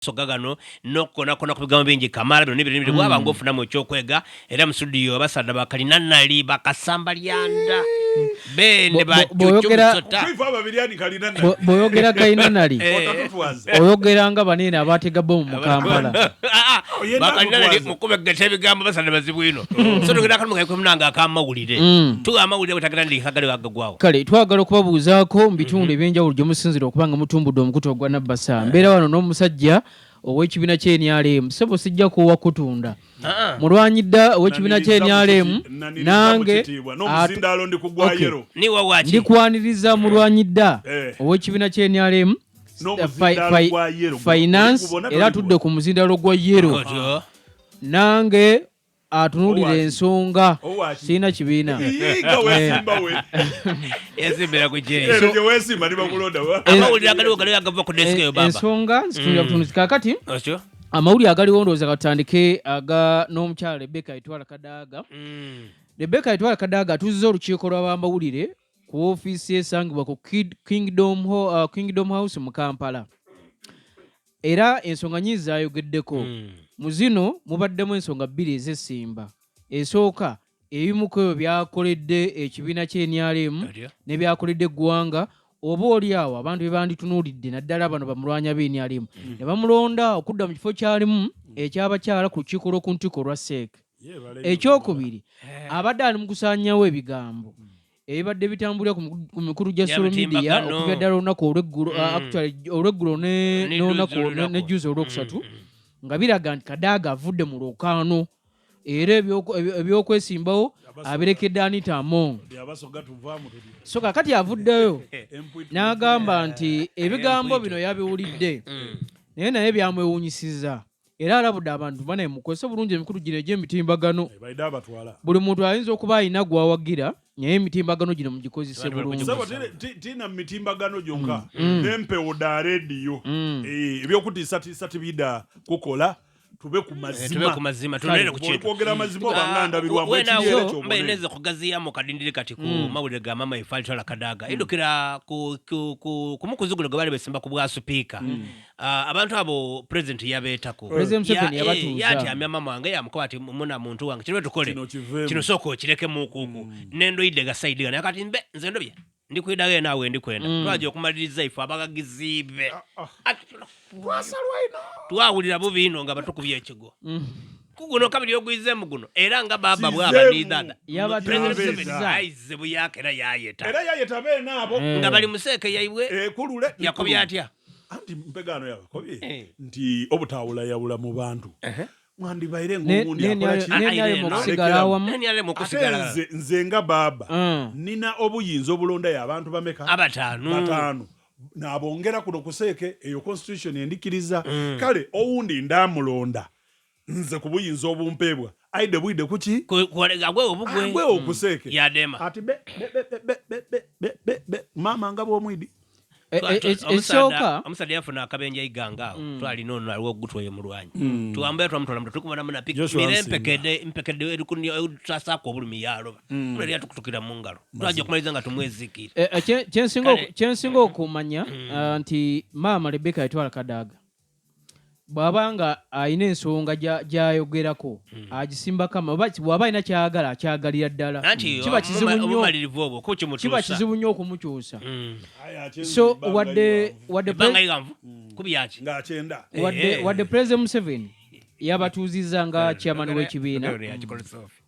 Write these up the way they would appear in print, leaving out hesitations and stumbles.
sogagano nokona kona kubigambo bingi kamala bino nibiri bwaba ngofuna mu kyokwega era mu studio abasada bakalina nali bakasamba lyanda bene ba boyogera kalina nali oyogera nga banene abatega bomu mu Kampala bakalina nali mukubegeta ebigambo basada bazibwino so tugenda kalunga kumnanga akamawulire tu amawulire butagenda ndi kagale wagagwawo kale twagala okubabuuzaako mu bitundu ebyenjawulo gye musinzira okubanga mutumbudde omukutu ogwa Nabbasa mbeera wano n'omusajja ow'ekibiina ky'NRM sebo sijja kuwa kutunda mulwanyidda ow'ekibiina ky'NRM nange ndikwaniriza mulwanyidda ow'ekibiina ky'NRM finance era atudde ku muzindalo gwa yero nange atunulira ensonga sirina kibiina ensonga nzitunulira butunuzi kakati amawulire agaliwo ndowooza gatandike aga n'omukyala Rebecca Etwala Kadaga. Rebecca Etwala Kadaga atuzizza olukiiko lw'abamawulire ku ofiisi esangibwa ku Kingdom House mu Kampala era ensonga nyingi zayogeddeko. Mu zino mubaddemu ensonga bbiri ez'essimba. Esooka ebimu ku ebyo byakoledde ekibiina ky'NRM ne byakoledde eggwanga oba oli awo abantu be banditunuulidde naddala bano bamulwanya b'NRM ne bamulonda okudda mu kifo kyalimu ekyabakyala ku lukiiko lw'oku ntikko lwa SEC. Ekyokubiri abadde ali mu kusaanyawo ebigambo ebibadde bitambulira ku mikulu gya social media okubya ddala olunaku olweggulo n'ejjuuzi olwokusatu nga biraga nti Kadaga avudde mu lwokaano era ebyokwesimbawo abirekedde Anita Among. So kakati avuddeyo n'agamba nti ebigambo bino yabiwulidde naye byamwewuunyisizza era alabudde abantu banemukozesa bulungi emikulu gino egy'emitimbagano. Buli muntu ayinza okuba alina gwawagira naye emitimbagano gino mugikozese bulungi. Tina mitimbagano gyonka n'empewo da rediyo ebyokutiisatiisa tibida kukola tube ku mazima tunere ku kintu kwogera mazima obanganda birwamu ekyo mbeneze kugaziya mu kadindiri kati ku mawulire ga mama Etwala Kadaga indukira ku mukuzigulo gabali besimba ku bwa speaker abantu abo president yabeetako President Museveni yabatuuza yati amya mama wange yamukwati muna muntu wange kirwe tukole kino soko kireke mukuku nendo idega side gana kati mbe nze ndobye ndikwidaga nawe ndikwenda twaje okumaliriza ifu abagagizibe twawulira bubino nga batukubye ekigo kuguno kabiri ogwize muguno era nga baba bwaba ni dada aize buyake era yayeta bena abo nga bali museke yaibwe kulule yakobya atya anti mpegano yawe kobye nti obutawula yawula mu bantu mwandi baire ngundi akusigala nze nga baba nina obuyinzo obulonda y'abantu bameka batano nabongera kuno kuseke eyo constitution endikiriza kale owundi ndamulonda nze kubuyinza obumpebwa aide bwide kuki agwe okuseke yadema ati mama ngabo omwidi esooka omusajja yafuna akabenja iganga twali nono aliwo gutwoye mulwanyi tuwambaye twamutwala mtu tukumana muna mpekede erikuni utasako obulumi yalo kulya tukutukira mu ngalo twaje kumaliza nga tumwezikira kyensinga okumanya nti mama Rebecca Etwala Kadaga bwabanga ayina ensonga gyayogerako agisimba kama bwaba ayina kyagala akyagalira ddala kiba kizibu nnyo okumukyusa. So wadde President Museveni yabatuuzizza nga chairman w'ekibiina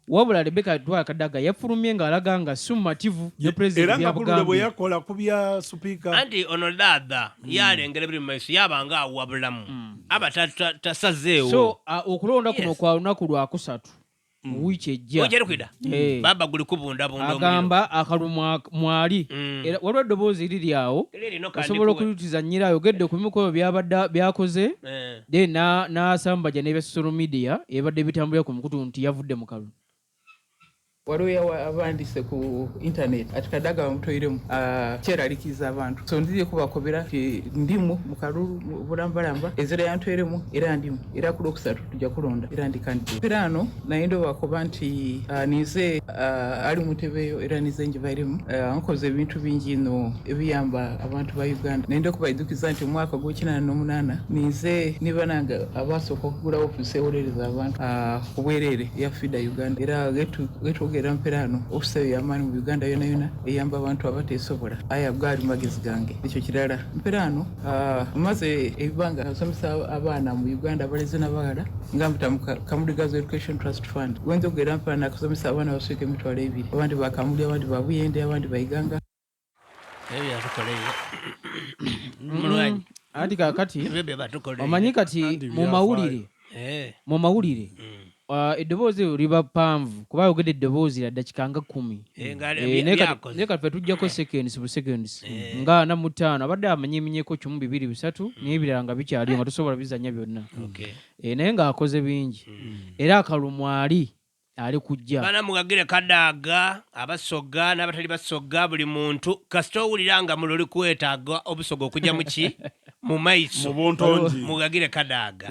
wabula Rebecca Etwala Kadaga yafulumye ng'alaga nga sumativu ne president byabugambye bwe yakola ku bya speaker anti onodada yalengera biri maiso yabanga awabulamu abatasazeewo. So okulonda kuno kwa lunaku lwakusatu mu wiiki ejja baba guli kubunda agamba akalumwa mwali era waliwo eddoboozi liri awo osobola okulutiza nnyira ayogedde ku bimukolo byakoze then n'asambaja n'ebya social media ebadde bitambulira ku mukutu nti yavudde mu kalulu. waliwo abandise ku internet ati Kadaga bamutoyiremu kyeraliikiriza abantu so ndize kubakobera ti ndimu mu kalulu bulambalamba ezira yantoyiremu era ndimu era ku Lwokusatu tujja kulonda era ndi candidate era ano naye bakoba nti nize ali mutebeyo era nize njivairemu nkoze ebintu bingi no ebiyamba abantu ba Uganda naye kubaidukiza nti omwaka gw'88 nize nibananga abasooka okugula ofisi ewolereza abantu ku bwerere ya FIDA Uganda era getwogera mperano ofisi y'amaani mu Uganda yona eyamba abantu abateesobola aya bwali magezi gange ekyo kirala mperano maze ebibanga asomesa abaana mu Uganda abalezi n'abawala nga mutamu Kamuli Girls Education Trust Fund wenzogera mperano akusomesa abaana baswike emitwalo 2 abandi ba Kamuli abandi ba Buyende abandi ba Iganga ati kakati omanyi kati mu mawulire eddoboozi liba panvu kuba yogedde eddoboozi lya dakika nga 10 naye kati tujjako seconds nga 45 abadde amanyiminyeko 1 2 3 n'ebirala nga bikyali nga tosobola bizanya byonna naye ng'akoze bingi era akalumwali ali kujja bana mugagire Kadaga abasoga n'abatali basoga buli muntu kasita owulira nga muloli kwetaaga obusoga okujja muki mu maiso mugagire Kadaga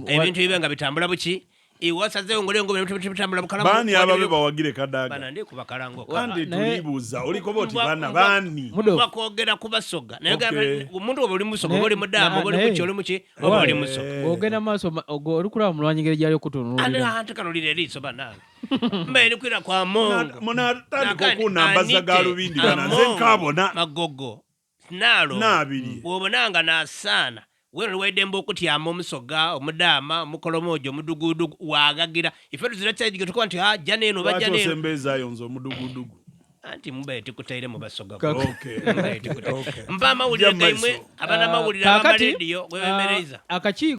ebintu bibe nga bitambula buki iwasaze ngole ngo bitambula bukala bani ababe bawagire Kadaga bana ndi kubakarango kandi tulibuza oliko boti bana bani bakogera kubasoga naye umuntu obuli musoga obuli mudamu obuli muki oli muki obuli musoga ogenda maso oli kulaba mulwanyigere gyali okutunula ante kanolire liso bana mbere kwira kwa Mungu mona tandiko kunambaza galubindi bana zenkabona magogo nalo nabiri wobonanga nasana wero wedembo okutyama omusoga omudama omukolomojo omudugudu wagagira ife tuzirakyaidige tukuba nti ajja neno bajja neno wasembeza yonzo omudugudugu anti mube tikutaire mu basoga mba amawulire gaimwe abana amawulire abamalediyo wewemereza